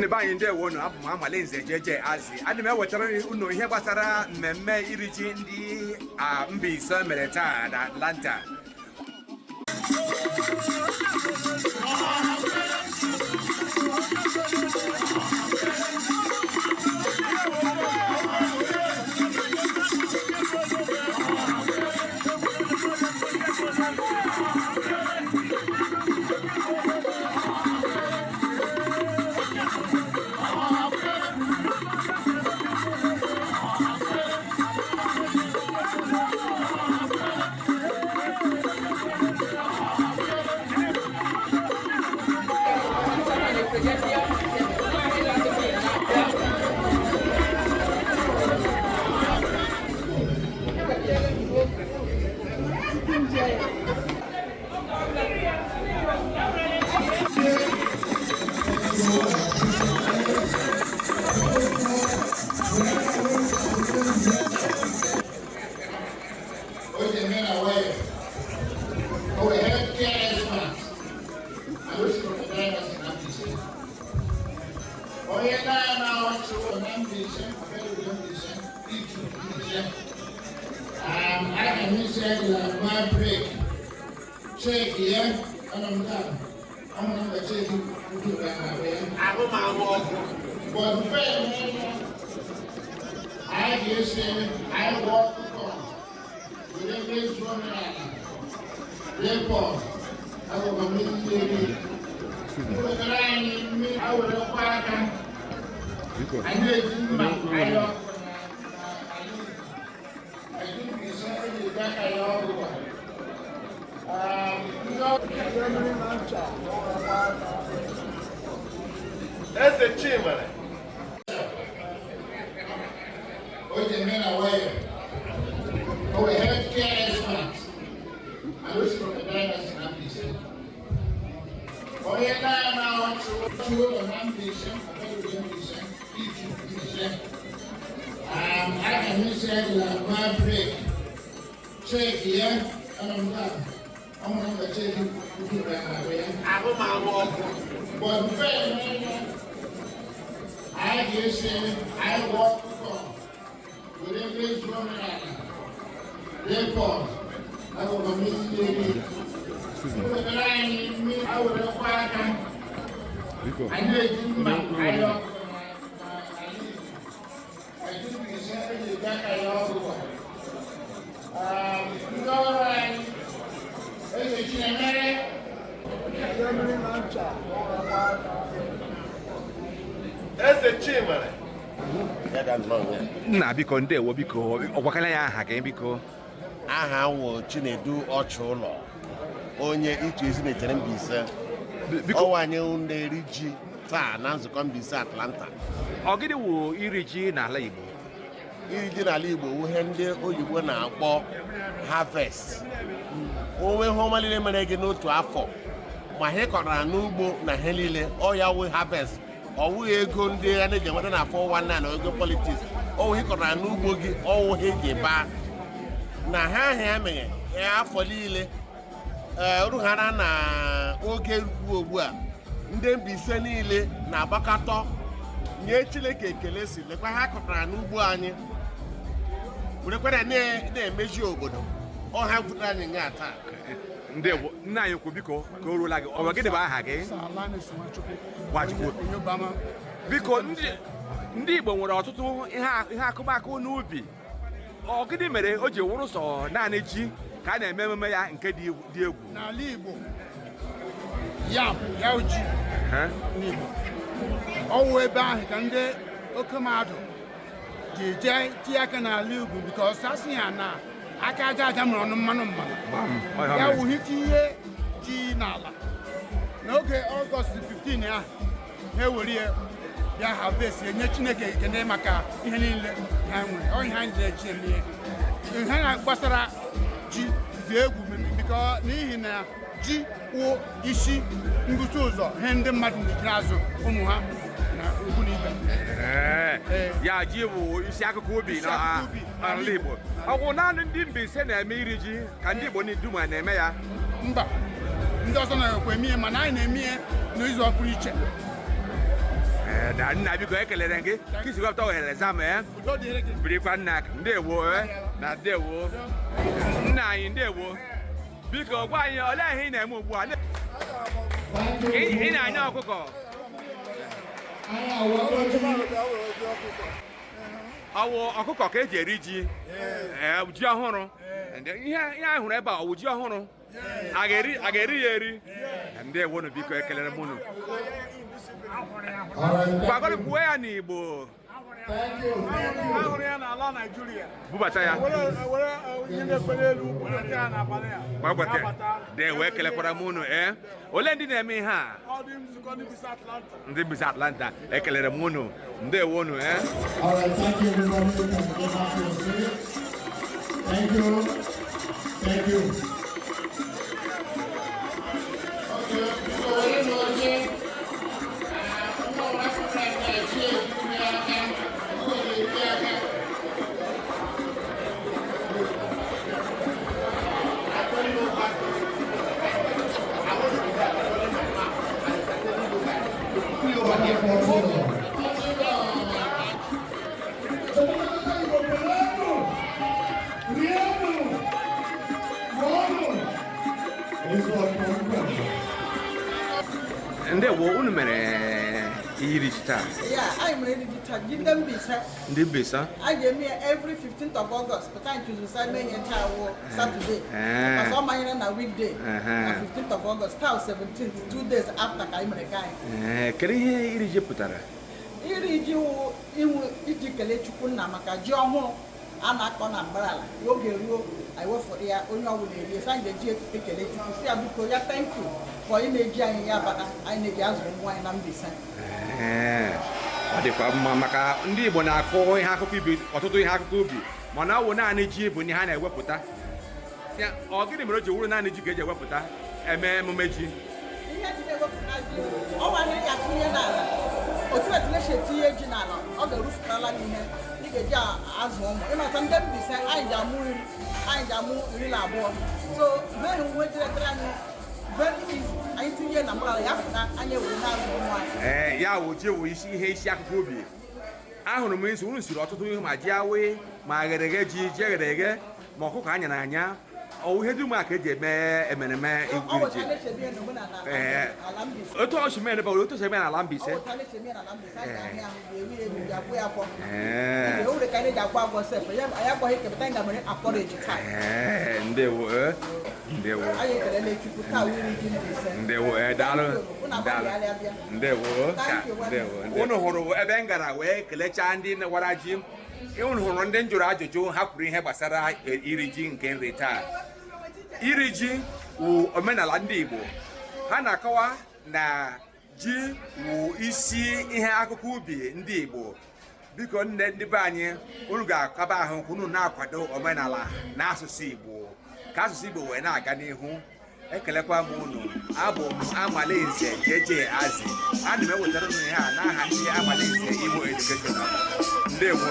ndị be anyị ndewo nụ abụ m Amalinze jeje azị adị m ewetara unu ihe gbasara mmemme iri ji ndị Mbaise mere taa na Atlanta. Check here, and I'm done. I'm going to check you. But I just say I walk the car. Within this one, therefore, I will immediately. I will require. I need That's a chamber. Oh, the men are away. Oh, we have care experts. I wish from the drivers in Mbaise. Oh, yeah, now to Mbaise, I can miss my break. Check here, and I'm done. I'm going to check you. But I just say I walk the car. Within this one, therefore, I will immediately. I will require. I need That's a chamber. Nna biko ndewo biko ọgwakala ya aha gị biko. Aha wo Chinedu Ọchụlọ onye itu ezi na-etere Mbaise. Ọwanye ndị eri ji taa na nzukọ Mbaise Atlanta. Ọ gịnị wụ iri ji n'ala Igbo? Iri ji n'ala Igbo wụ ihe ndị oyibo na-akpọ harvest. Onwe ihe ọma niile mere gị n'otu afọ ma ihe kọrọ n'ugbo na ihe niile ọ ya wụ harvest. Ọ wụghị ego ndị a na-eji enweta na 419 na ego politiks. Ọ wụ ihe kọrọ n'ugbo gị ọ wụ ihe ji baa na ha ahịa emeghe afọ niile rughara na oge ugbu a ndị Mbaise niile na-agbakọta nye Chineke ekele si lekwa ha kọtara n'ugbo anyị werekwara na-emeji obodo ọha butere anyị nga taa. Ndewo nna anyị kwu biko ka o ruola gị ọ gịnị bụ aha gị? Nwachukwu. Biko ndị Igbo nwere ọtụtụ ihe akụmakụ n'ubi. Ọ gịnị mere o ji wụrụ sọ naanị ji ka a na-eme emume ya nke dị egwu? N'ala Igbo ya ji n'Igbo ọwụ ebe ahụ ka ndị oke mmadụ ji eje tie aka n'ala Igbo because asị ya na aka aja mụrụ ọnụ mmanụ ya wụ itinye ji n'ala n'oge Ọgọst 15 ya ha ewere ya bịa harvest enye Chineke ekene maka ihe niile ha nwere ọ ihe anyị na-eji eme ihe na-gbasara ji dị egwu n'ihi na ji wụ isi ngụsị ụzọ ihe ndị mmadụ na-ejiri azụ ụmụ ha na ugwu n'ibe. Ya ji bụ isi akụkụ ubi n'ala Igbo. Ọ bụ naanị ndị Mbaise na-eme iri ji ka ndị Igbo dum na-eme ya? Mba, ndị ọzọ na-ekwe eme ihe mana anyị na-eme ihe n'izu ọpụrụ iche. da nna biko ekelere gị ka isi wepụta ohere zam birikwa nna ndewo na ndewo nna anyị ndewo biko gwa anyị olee ihe ị na-eme ugbu a ị na-anya ọkụkọ ọwụ ọkụkọ ka eji eri ji ji ọhụrụ ihe anyị hụrụ ebe a ọwụ ji ọhụrụ a ga-eri ya eri ndewo nụ biko ekelere m unu gwagoro kwuo ya n'Igbo bubata ya wee kelekwara m unu ole ndị na-eme ihe a ndị Mbaise Atlanta ekelere m unu ndewo unu ndewo unu mere iri ji taa anyị mere iri ji taa ndị Mbaise anyị ga-eme ya every 15th of August but anyị choose mee ihe taa wụ Saturday because ọ manyere na weekday na 15th of August taa 17th 2 days after ka anyị mere ka anyị kedu ihe iri ji pụtara iri ji wụ iji kelee Chukwu nna maka ji ọhụrụ a na-akọ na mbarala oge ruo anyị wefọrọ ya onye ọbụla erie so anyị ga-eji ekele Chukwu si ya biko ya thank you for ị na-eji anyị ya bata anyị na-eji azụrụ ụmụ anyị na Mbaise ọ dịkwa mma maka ndị Igbo na-akụ ihe akụkọ ubi ọtụtụ ihe akụkọ ubi mana ọ bụ naanị ji bụ ihe ha na-ewepụta ọ gịnị mere o ji wuru naanị ji ka eji ewepụta eme emume ji ihe ji na-ewepụta ji ọ nwere ya tinye n'ala otu etinye etinye ji n'ala ọ ga-erufụtala gị ihe ị ga-eji azụ ụmụ ịmata ndị Mbaise anyị ji amụ 12 so mee uwe jiretara anyị very easy anyị tinye na mgbara ya fụta anyị ewere na-azụ ụmụ anyị ya wụ ji wụ isi akụkọ ubi ahụrụ m isi unu siri ọtụtụ ihe ma ji awị ma ghere eghe ji eghere eghe ma ọkụkọ anya na anya ọwụ ihe dum a ka eji eme emereme iri ji otu osimiri bụ otu osimiri n'ala Mbaise ndewo ndewo daalụ ndewo unu hụrụ ebe m gara wee kelechaa ndị wara ji unu hụrụ ndị m jụrụ ajụjụ ha kwuru ihe gbasara iri ji nke nri taa iri ji wụ omenala ndị Igbo ha na-akọwa na ji wụ isi ihe akụkọ ubi ndị Igbo biko ndị be anyị unu ga-akaba ahụ ka unu na-akwado omenala na asụsụ Igbo ka asụsụ Igbo wee na-aga n'ihu ekelekwa m unu abụ m Amalinze jeje Azi ana m ewetara unu ihe a n'aha ndị Amalinze Igbo Educational ndewo.